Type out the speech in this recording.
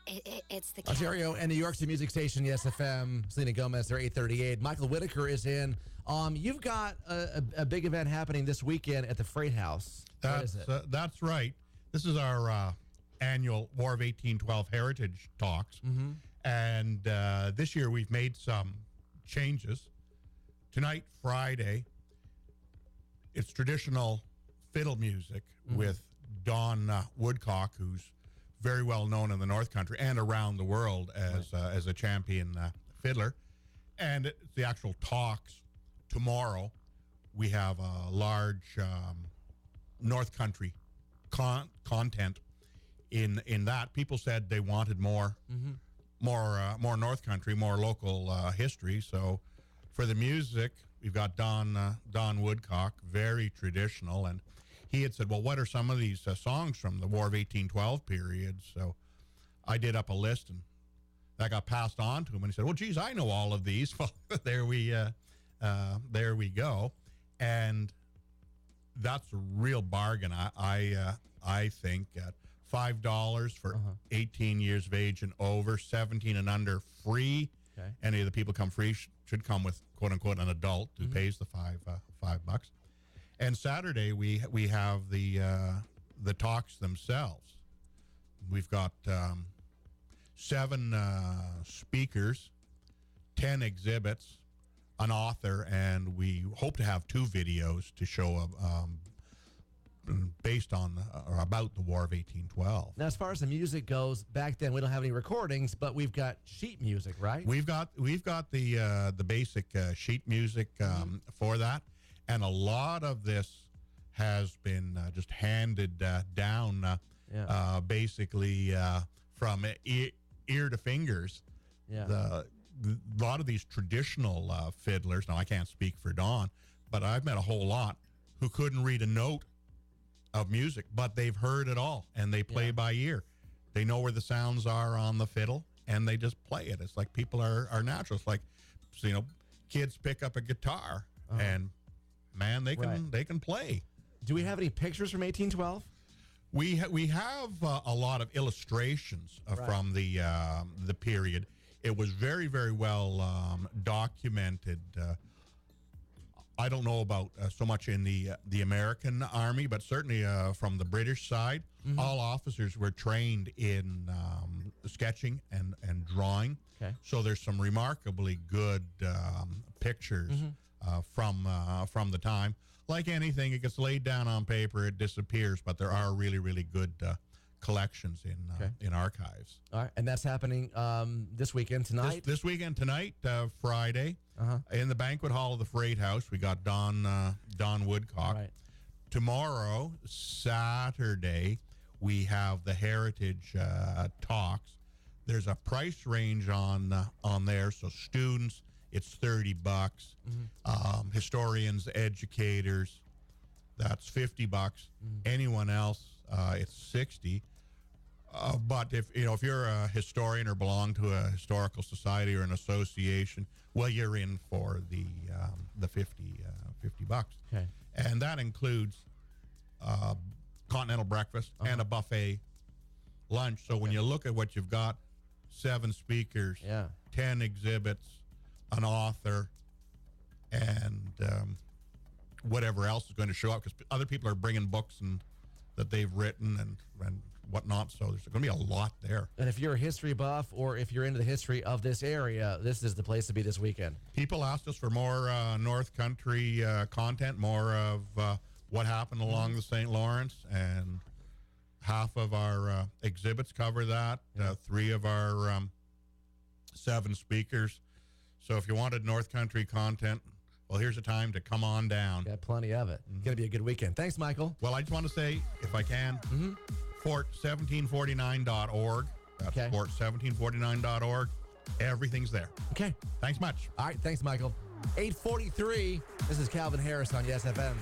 It's the Ontario and New York's the music station, Yes FM. Selena Gomez, they're 8:38. Michael Whitaker is in. You've got a big event happening this weekend at the Freight House. What is it? That's right. This is our annual War of 1812 Heritage Talks. Mm-hmm. And this year we've made some changes. Tonight, Friday, it's traditional fiddle music with Don Woodcock, who's very well known in the North Country and around the world as a champion fiddler. And it's the actual talks. Tomorrow, we have a large North Country content in that. People said they wanted more North Country, more local history. So for the music, we've got Don Woodcock, very traditional, and he had said, well, what are some of these songs from the War of 1812 period? So I did up a list, and that got passed on to him, and he said, well, geez, I know all of these. Well, there we go. And that's a real bargain, I think, at $5 for 18 years of age and over, 17 and under, free. Okay. Any of the people come free should come with, quote-unquote, an adult who pays the $5. And Saturday we have the talks themselves. We've got 7 speakers, 10 exhibits, an author, and we hope to have 2 videos to show based on or about the War of 1812. Now, as far as the music goes, back then we don't have any recordings, but we've got sheet music, right? We've got the basic sheet music for that. And a lot of this has been just handed down, basically from ear to fingers. Yeah. A lot of these traditional fiddlers, now I can't speak for Don, but I've met a whole lot who couldn't read a note of music, but they've heard it all, and they play by ear. They know where the sounds are on the fiddle, and they just play it. It's like people are natural. It's like, kids pick up a guitar, and man, they can play. Do we have any pictures from 1812? We have a lot of illustrations from the period. It was very, very well documented. I don't know about so much in the American Army, but certainly from the British side, all officers were trained in sketching and drawing. Okay. So there's some remarkably good pictures from the time. Like anything, it gets laid down on paper, it disappears, but there are really, really good collections in archives. All right, and that's happening this weekend tonight? This weekend tonight, Friday, in the banquet hall of the Freight House. We got Don Woodcock. Right. Tomorrow, Saturday, we have the Heritage Talks. There's a price range on there, so students, it's $30. Historians, educators, that's $50. Anyone else, it's $60. But if you're a historian or belong to a historical society or an association, well, you're in for the $50. Okay. And that includes continental breakfast and a buffet lunch. So when you look at what you've got, 7 speakers, 10 exhibits, an author, and whatever else is going to show up, because other people are bringing books and that they've written and whatnot. So there's going to be a lot there. And if you're a history buff or if you're into the history of this area, this is the place to be this weekend. People asked us for more North Country content, more of what happened along the St. Lawrence, and half of our exhibits cover that. 3 of our 7 speakers. So if you wanted North Country content, well, here's a time to come on down. Got plenty of it. It's going to be a good weekend. Thanks, Michael. Well, I just want to say, if I can, fort1749.org. That's fort1749.org. Everything's there. Okay. Thanks much. All right. Thanks, Michael. 8:43. This is Calvin Harris on Yes FM.